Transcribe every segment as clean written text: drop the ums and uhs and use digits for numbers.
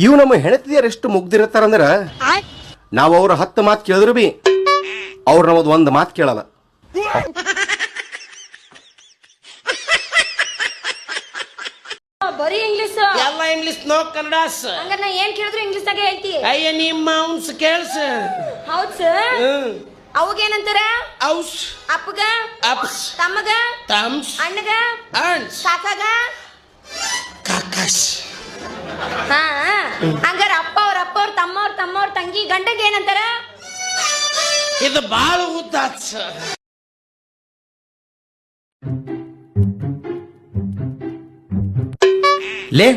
ಇವು ನಮ್ಮ ಹೆಣತಿಯರು ಎಷ್ಟು ಮುಗ್ದಿರತ್ತಾರಂದ್ರ ನಾವು ಅವ್ರ 10 ಮಾತು ಕೇಳಿದ್ರು ಬಿ ಅವ್ರು ನಮ್ಮದು 1 ಮಾತು ಕೇಳಲ್ಲ. ಬರೀ ಇಂಗ್ಲಿಷ್ ಎಲ್ಲ ಇಂಗ್ಲಿಷ್ ನೋ ಕನ್ನಡಾಸ್. ಹಂಗಾರೆ ನಾ ಏನ್ ಕೇಳಿದ್ರು ಇಂಗ್ಲಿಷ್ ದಾಗ ಹೇಳ್ತಿ. ಅಯ್ಯ ನಿಮ್ಮ ಅವ್ನ್ಸ್ ಕೇಳ್ಸ. ಹೌದ್ ಸರ್. ಅವಾಗ ಏನಂತಾರ? ಔಸ್. ಅಪ್ಪಗ ಅಪ್ಸ್. ತಮ್ಮಗ ತಮ್ಸ್. ಅಣ್ಣಗ ಅಣ್ಸ್. ಕಾಕಾಗ ಕಾಕಾಸ್. ಹಾ ಹಂಗಾರ ಅಪ್ಪ ಅವ್ರ ತಮ್ಮವ್ರ ತಂಗಿ ಗಂಡಗ ಏನಂತಾರ? ಇದು ಬಾಳ ಉದ್ದಾತ್. ಲೇ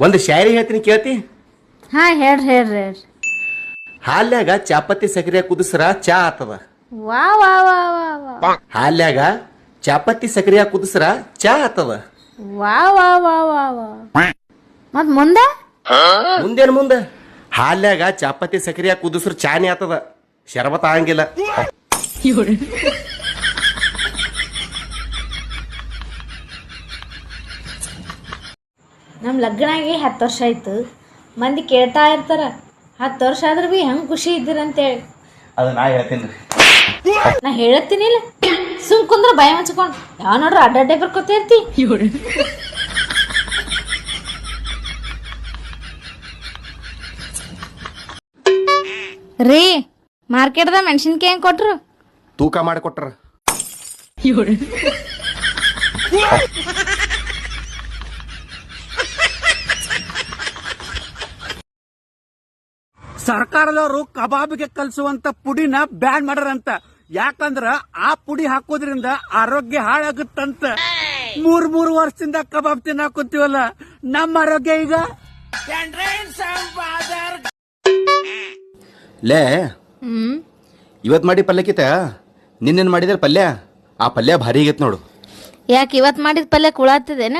ಒಂದು ಶಾಯರಿ ಹೇಳ್ತೀನಿ ಕೇಳ್ತಿ? ಹಾ ಹೇಳ್ರಿ. ಹಾಲ್ಯಾಗ ಚಾಪತ್ತಿ ಸಕ್ರಿಯ ಕುದಿಸ್ರ ಚಾ ಆತದ. ವಾ ವಾ ವಾ ವಾ. ಹಾಲ್ಯಾಗ ಚಾಪತ್ತಿ ಸಕ್ರಿಯ ಕುದಿಸ್ರ ಚಾ ಆತದ. ವಾ ವಾ ವಾ ವಾ ವಾ. ಮತ್ ಮುಂದೆ ಹಾಲ್ಯಾಗ ಚಾಪತ್ತಿ ಸಕ್ರಿಯ ಕುದಿಸ್ರ ಚಾನಿ ಆತದ, ಶರಬತ್ ಆಗಂಗಿಲ್ಲ. ನಮ್ ಲಗ್ನ ಆಗಿ 10 ವರ್ಷ ಆಯ್ತು. ಮಂದಿ ಕೇಳ್ತಾ ಇರ್ತಾರ 10 ವರ್ಷ ಆದ್ರೆ ಬಿ ಹೆಂಗ್ ಖುಷಿ ಇದ್ದೀರಂತೇಳಿ. ಅದು ನಾ ಹೇಳ್ತೀನಿ. ನಾ ಹೇಳತ್ತೀನಿಲ್ಲ, ಸುಮ್ ಕುಂದ್ರ ಭಯ ಮುಚ್ಕೊಂಡ್ ಯಾವ ನೋಡ್ರ ಅಡ್ಡಾಡ್ಡೆ ಬರ್ಕೊತ ಇರ್ತಿ. ರೀ ಮಾರ್ಕೆಟ್ದ ಮೆಣಸಿನ್ಕಾಯಿ ಹೆಂಗ್ ಕೊಟ್ರು? ತೂಕ ಮಾಡಿಕೊಟ್ರ. ಸರ್ಕಾರದವರು ಕಬಾಬ್ಗೆ ಕಲ್ಸುವಂತ ಪುಡಿನ ಬ್ಯಾನ್ ಮಾಡ್ಯಾರಂತ. ಯಾಕಂದ್ರ ಆ ಪುಡಿ ಹಾಕೋದ್ರಿಂದ ಆರೋಗ್ಯ ಹಾಳಾಗುತ್ತಂತ. 3 ವರ್ಷದಿಂದ ಕಬಾಬ್ ತಿನ್ನಾಕುತ್ತೀವಲ್ಲ, ನಮ್ಮ ಆರೋಗ್ಯ ಈಗ. ಲೇ ಇವತ್ ಮಾಡಿ ಪಲ್ಯಕ್ಕಿತ ನಿನ್ನೇನ್ ಮಾಡಿದ್ರ ಪಲ್ಯ? ಆ ಪಲ್ಯ ಭಾರಿ ಆಗೈತ್ ನೋಡು. ಯಾಕೆ ಇವತ್ ಮಾಡಿದ ಪಲ್ಯ ಕುಳಾತಿದೇನ?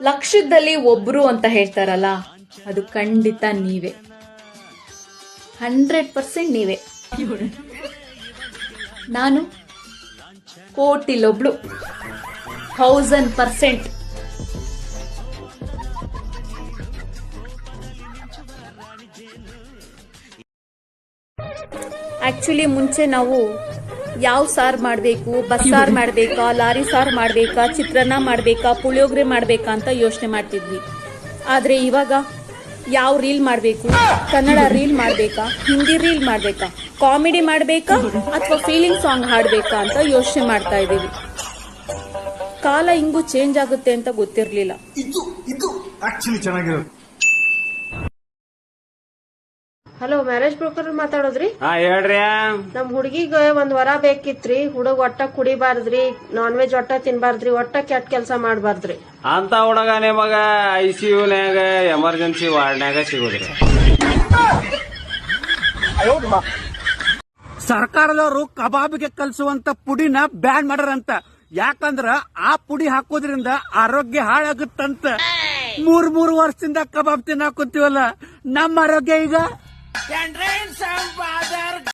ಲಕ್ಷದಲ್ಲಿ ಒಬ್ರು ಅಂತ ಹೇಳ್ತಾರಲ್ಲ, ಅದು ಖಂಡಿತ ನೀವೇ. 100% ನೀವೇ. ನಾನು ಕೋಟಿಲೊಬ್ಳು. 1000%. ಆಕ್ಚುಲಿ ಮುಂಚೆ ನಾವು ಯಾವ ಸಾರು ಮಾಡಬೇಕು, ಬಸ್ಸಾರು ಮಾಡಬೇಕಾ, ಲಾರಿ ಸಾರು ಮಾಡಬೇಕಾ, ಚಿತ್ರಾನ್ನ ಮಾಡಬೇಕಾ, ಪುಳಿಯೋಗರೆ ಮಾಡಬೇಕಾ ಅಂತ ಯೋಚನೆ ಮಾಡ್ತಿದ್ವಿ. ಆದರೆ ಇವಾಗ ಯಾವ ರೀಲ್ ಮಾಡಬೇಕು, ಕನ್ನಡ ರೀಲ್ ಮಾಡಬೇಕಾ, ಹಿಂದಿ ರೀಲ್ ಮಾಡಬೇಕಾ, ಕಾಮಿಡಿ ಮಾಡಬೇಕಾ ಅಥವಾ ಫೀಲಿಂಗ್ ಸಾಂಗ್ ಹಾಡಬೇಕಾ ಅಂತ ಯೋಚನೆ ಮಾಡ್ತಾ ಇದ್ದೀವಿ. ಕಾಲ ಹಿಂಗೂ ಚೇಂಜ್ ಆಗುತ್ತೆ ಅಂತ ಗೊತ್ತಿರಲಿಲ್ಲ. ಹಲೋ, ಮ್ಯಾರೇಜ್ ಬ್ರೋಕರ್ ಮಾತಾಡೋದ್ರಿ? ಹೇಳ್ರಿ. ನಮ್ ಹುಡುಗಿಗ 1 ವರ ಬೇಕಿತ್ರಿ. ಹುಡುಗ ಒಟ್ಟ ಕುಡಿಬಾರ್ದ್ರಿ, ನಾನ್ ವೆಜ್ ಒಟ್ಟ ತಿನ್ಬಾರ್ದ್ರಿ, ಒಟ್ಟ ಕೆಟ್ಟ ಕೆಲಸ ಮಾಡಬಾರ್ದ್ರಿ. ಅಂತ ಹುಡುಗ ನಿಮಗ ICU ನ್ಯಾಗ ಎಮರ್ಜೆನ್ಸಿ ವಾರ್ಡ್ನ್ಯಾಗ ಸಿಗೋದ್ರಿ. ಸರ್ಕಾರದವರು ಕಬಾಬ್ಗೆ ಕಲ್ಸುವಂತ ಪುಡಿನ ಬ್ಯಾನ್ ಮಾಡ್ಯಾರಂತ. ಯಾಕಂದ್ರ ಆ ಪುಡಿ ಹಾಕೋದ್ರಿಂದ ಆರೋಗ್ಯ ಹಾಳಾಗುತ್ತಂತ. 3 ವರ್ಷದಿಂದ ಕಬಾಬ್ ತಿನ್ನಾಕುತ್ತೀವಲ್ಲ, ನಮ್ಮ ಆರೋಗ್ಯ ಈಗ.